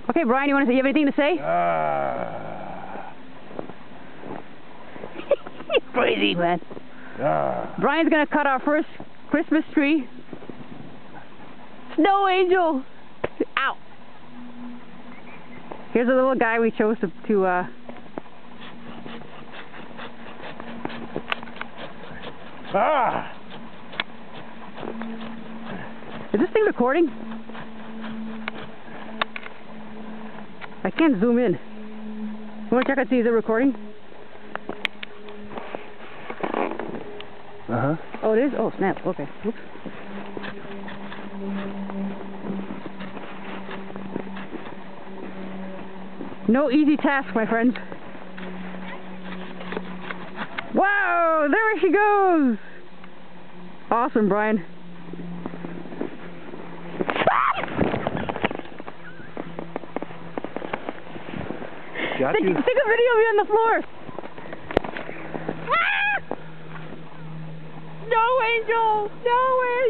Okay, Brian, you have anything to say? He's crazy, man. Brian's gonna cut our first Christmas tree. Snow angel! Ow! Here's a little guy we chose to Is this thing recording? I can't zoom in. You wanna check and see, is it recording? Oh, it is? Oh, snap. Okay. Oops. No easy task, my friends. Wow! There she goes! Awesome, Brian. Got you. Take a video of me on the floor. Snow angel! Snow angel!